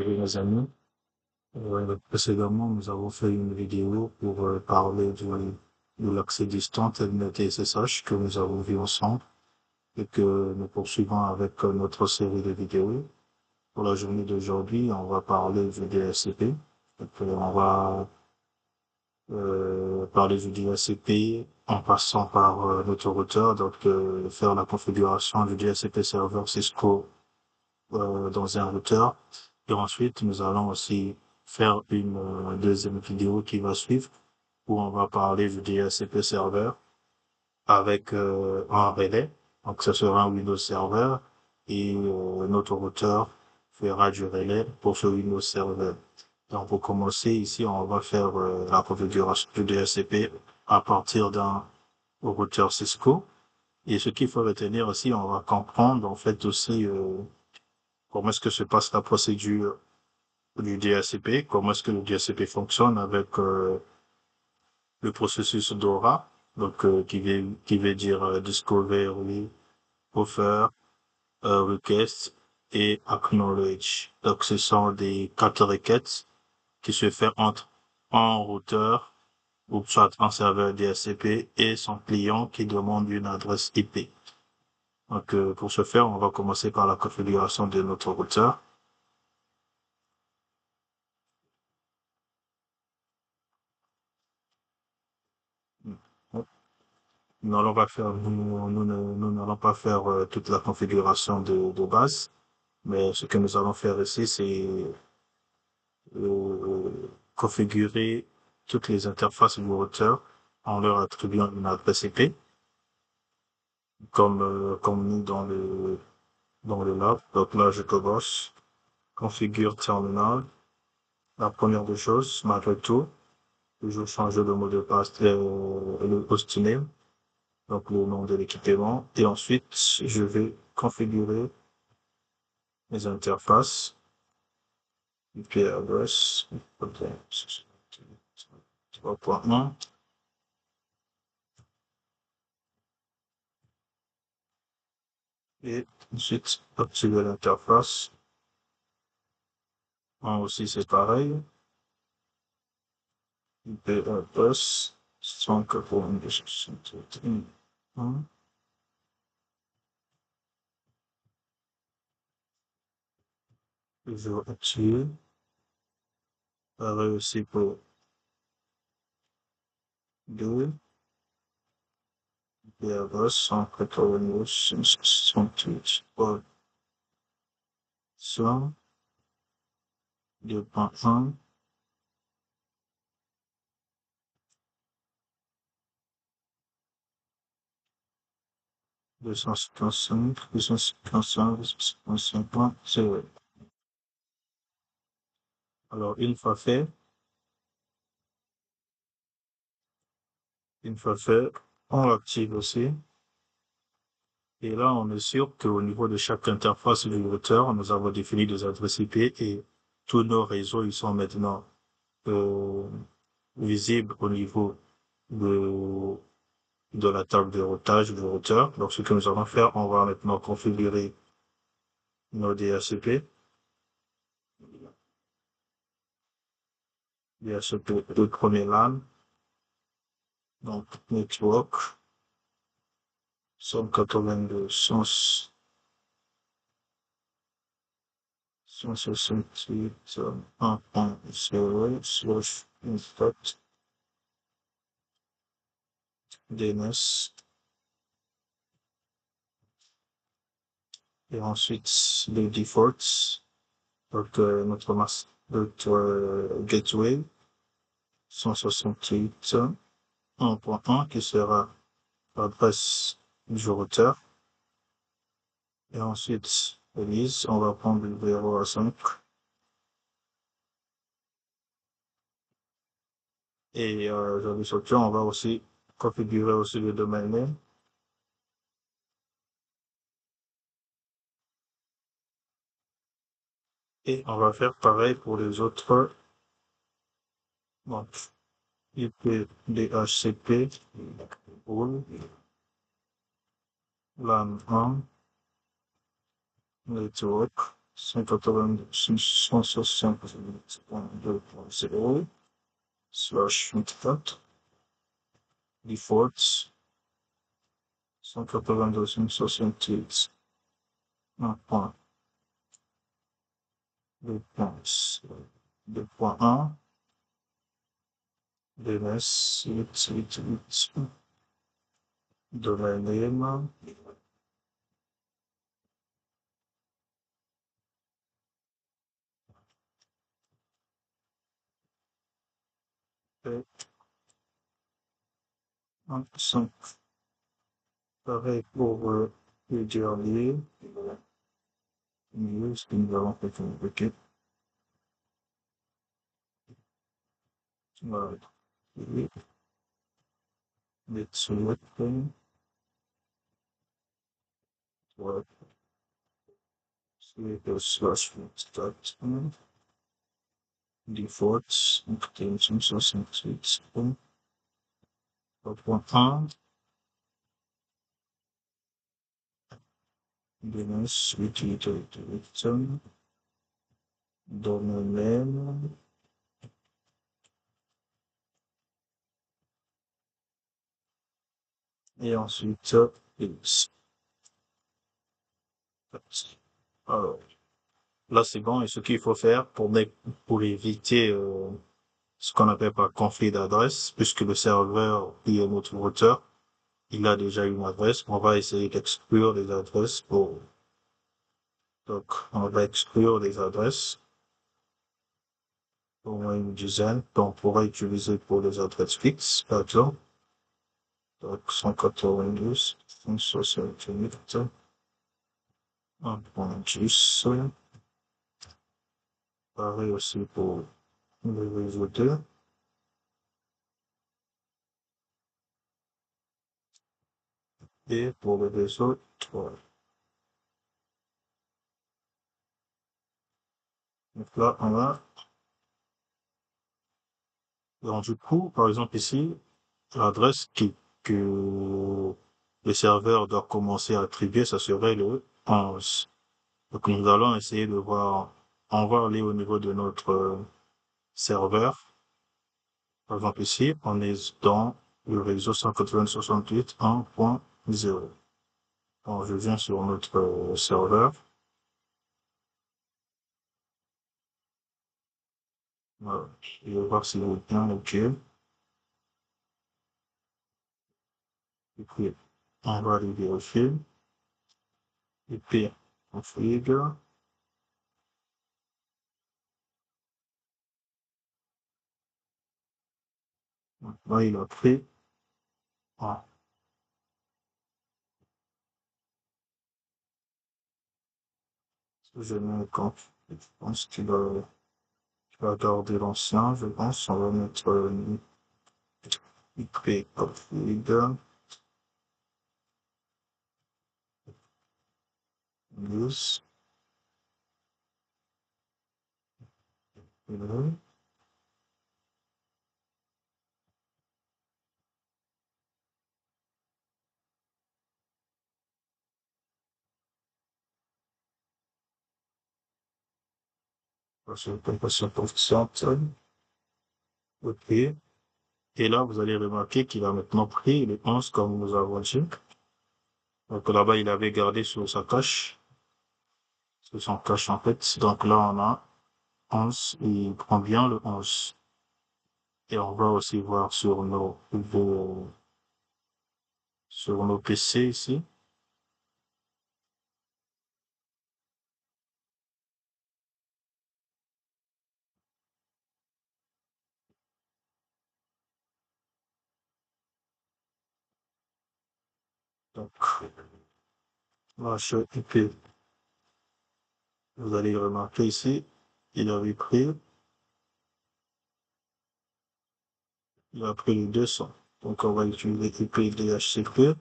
Mes amis, précédemment, nous avons fait une vidéo pour parler de l'accès distant Telnet et SSH que nous avons vu ensemble et que nous poursuivons avec notre série de vidéos. Pour la journée d'aujourd'hui, on va parler du DHCP. Donc, on va parler du DHCP en passant par notre routeur, donc faire la configuration du DHCP serveur Cisco dans un routeur. Et ensuite, nous allons aussi faire une deuxième vidéo qui va suivre où on va parler du DHCP serveur avec un relais. Donc, ce sera un Windows Server et notre routeur fera du relais pour ce Windows Server. Donc, pour commencer, ici, on va faire la configuration du DHCP à partir d'un routeur Cisco. Et ce qu'il faut retenir aussi, on va comprendre en fait aussi comment est-ce que se passe la procédure du DHCP, comment est-ce que le DHCP fonctionne avec le processus DORA, donc qui veut dire Discovery, Offer, Request et Acknowledge. Donc ce sont des quatre requêtes qui se font entre un routeur ou soit un serveur DHCP et son client qui demande une adresse IP. Donc pour ce faire, on va commencer par la configuration de notre routeur. Nous n'allons pas faire toute la configuration de base, mais ce que nous allons faire ici, c'est configurer toutes les interfaces du routeur en leur attribuant une adresse IP, comme nous dans le lab. Donc là, je commence, configure terminal. La première des choses, malgré tout, toujours changer le mot de passe, le hostname, donc le nom de l'équipement, et ensuite, je vais configurer les interfaces, IP address, 3.1, et ensuite, activer l'interface. Aussi, c'est pareil. IP address, 192.168.1. Toujours activé. Pareil aussi pour 2. IP address, 192.168.1. 2.1. Deux cent cinquante-cinq, 255. Alors, une fois fait, on l'active aussi. Et là, on est sûr qu'au niveau de chaque interface du routeur, nous avons défini des adresses IP et tous nos réseaux, ils sont maintenant euh, visibles au niveau de, de la table de routage du routeur. Donc, ce que nous allons faire, on va maintenant configurer nos DHCP. DHCP, le premier LAN, donc network, 182, 168, 1.0, slash inspect, DNS, et ensuite les defaults, donc notre gateway, 168, 1.1 qui sera l'adresse du routeur, et ensuite release, on va prendre le 0 à 5, et j'avais sorti, on va aussi configurer aussi le domaine name. Et on va faire pareil pour les autres. Donc, IP DHCP, rule, LAN 1, network, 192.0/24 defaults 192.168 un point 2.1 DNS 888 domaine name et 5. Pareil pour le dernier news que nous avons fait convoquer. Voilà. Let's select them. Voilà. C'est le slash start defaults contains 168 .1 DNS 888 domaine name et ensuite X. Alors, là c'est bon, et ce qu'il faut faire pour éviter ce qu'on appelle par conflit d'adresse, puisque le serveur qui est notre routeur, il a déjà une adresse, on va essayer d'exclure les adresses donc on va exclure les adresses, au moins une dizaine, qu'on pourra utiliser pour les adresses fixes, par exemple. Donc 192, 168, 1.10, pareil aussi pour le réseau 2. Et pour le réseau 3. Donc là, on a, donc du coup, par exemple ici, l'adresse que le serveur doit commencer à attribuer, ça serait le 11. Donc nous allons essayer de voir, on va aller au niveau de notre serveur. Par exemple ici, on est dans le réseau 192.168.0. Donc je viens sur notre serveur. Voilà. Je vais voir s'il est bien OK. Et puis, on va aller vérifier. Et puis, configure. Là, il a pris. Ah, je mets quand je pense qu'il va garder l'ancien, je pense. On va mettre IP config news. Parce que compréhension coefficiente. OK. Et là, vous allez remarquer qu'il a maintenant pris le 11 comme nous avons dit. Donc là-bas, il avait gardé sur sa cache. Sur son cache en fait. Donc là, on a 11. Il prend bien le 11. Et on va aussi voir sur nos PC ici. Donc, là, sur IP, vous allez remarquer ici, il avait pris, il a pris les 200. Donc, on va utiliser IP DHCP.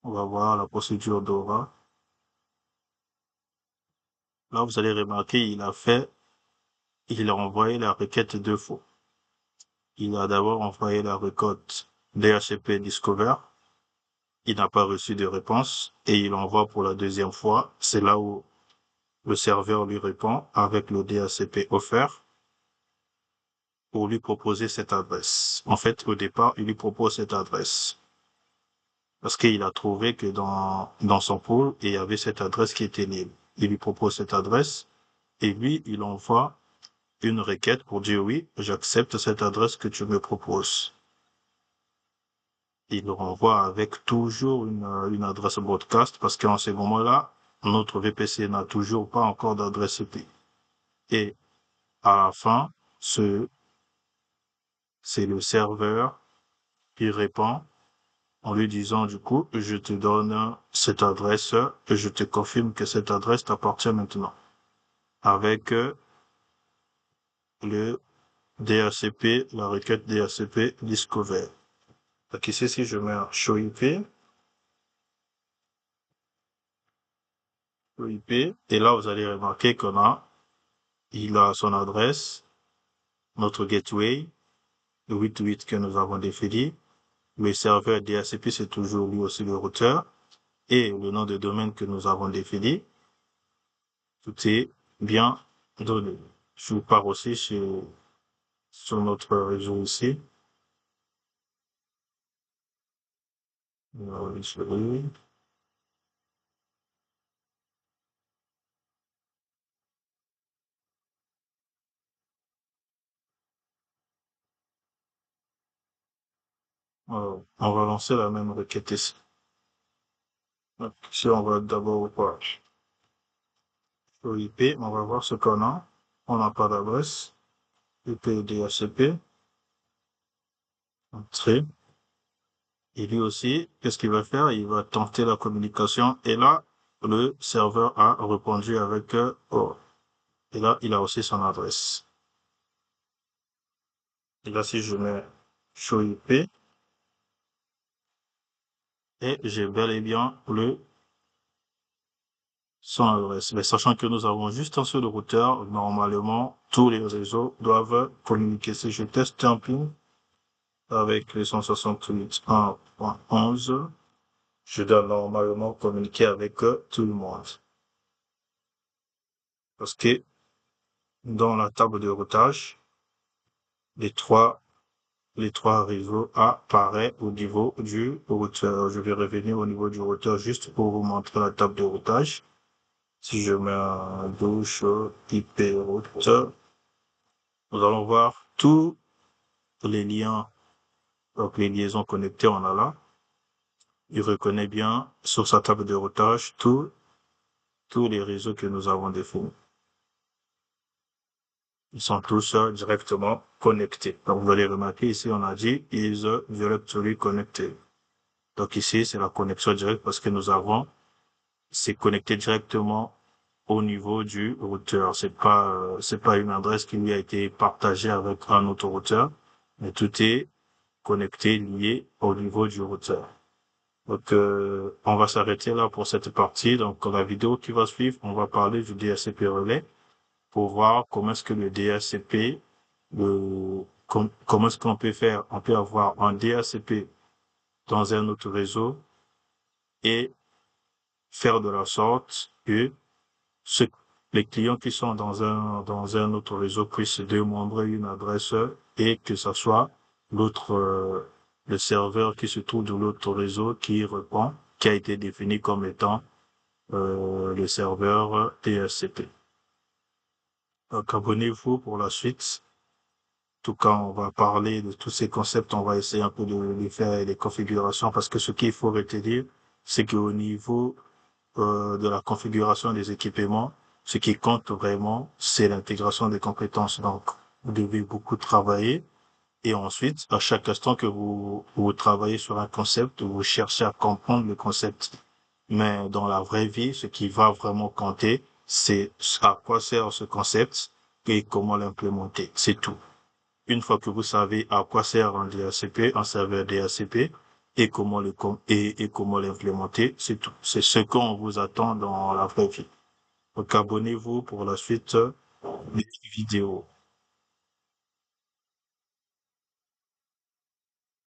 On va voir la procédure DORA. Là, vous allez remarquer, il a envoyé la requête 2 fois. Il a d'abord envoyé la requête DHCP Discover. il n'a pas reçu de réponse et il envoie pour la deuxième fois. C'est là où le serveur lui répond avec le DHCP offert pour lui proposer cette adresse. En fait, au départ, il lui propose cette adresse parce qu'il a trouvé que dans son pool, il y avait cette adresse qui était libre. Il lui propose cette adresse et lui, il envoie une requête pour dire oui, j'accepte cette adresse que tu me proposes. Il le renvoie avec toujours une adresse broadcast parce qu'en ce moment-là, notre VPC n'a toujours pas encore d'adresse IP. Et à la fin, c'est le serveur qui répond en lui disant du coup, je te donne cette adresse et je te confirme que cette adresse t'appartient maintenant. Avec le DHCP, la requête DHCP Discover. Donc ici, si je mets un show IP, et là, vous allez remarquer il a son adresse, notre gateway, le 88 que nous avons défini. Le serveur DHCP, c'est toujours lui aussi le routeur. Et le nom de domaine que nous avons défini. Tout est bien donné. Je vous pars aussi sur notre réseau ici. On va lancer la même requête ici. Donc, ici, on va d'abord voir sur IP, on va voir ce qu'on a. On n'a pas d'adresse. IP DHCP. Entrée. Et lui aussi, qu'est-ce qu'il va faire? Il va tenter la communication. Et là, le serveur a répondu avec oh. Et là, il a aussi son adresse. Et là, si je mets show IP, et j'ai bel et bien son adresse. Mais sachant que nous avons juste un seul routeur, normalement, tous les réseaux doivent communiquer. Si je teste un ping avec les 168.1.11, je dois normalement communiquer avec tout le monde. Parce que dans la table de routage, les trois réseaux apparaissent au niveau du routeur. Je vais revenir au niveau du routeur juste pour vous montrer la table de routage. Si je mets un douche IP route, nous allons voir tous les liens, donc les liaisons connectées, on a là. Il reconnaît bien sur sa table de routage tous les réseaux que nous avons définis. Ils sont tous directement connectés. Donc vous allez remarquer ici, on a dit is directly connected. Donc ici, c'est la connexion directe parce que c'est connecté directement au niveau du routeur. C'est pas une adresse qui lui a été partagée avec un autre routeur, mais tout est connecté, lié au niveau du routeur. Donc, on va s'arrêter là pour cette partie. Donc, la vidéo qui va suivre, on va parler du DHCP relais pour voir comment est-ce que le DHCP, comment est-ce qu'on peut faire. On peut avoir un DHCP dans un autre réseau et faire de la sorte que les clients qui sont dans un autre réseau puissent demander une adresse et que ce soit le serveur qui se trouve dans l'autre réseau qui répond, qui a été défini comme étant le serveur DHCP. Donc, abonnez-vous pour la suite. En tout cas, on va parler de tous ces concepts, on va essayer un peu de les faire les configurations parce que ce qu'il faut retenir, c'est qu'au niveau de la configuration des équipements, ce qui compte vraiment, c'est l'intégration des compétences. Donc, vous devez beaucoup travailler et ensuite, à chaque instant que vous travaillez sur un concept, vous cherchez à comprendre le concept. Mais dans la vraie vie, ce qui va vraiment compter, c'est à quoi sert ce concept et comment l'implémenter. C'est tout. Une fois que vous savez à quoi sert un DHCP, un serveur DHCP, et comment l'implémenter, c'est tout. C'est ce qu'on vous attend dans la vraie vie. Donc, abonnez-vous pour la suite des vidéos.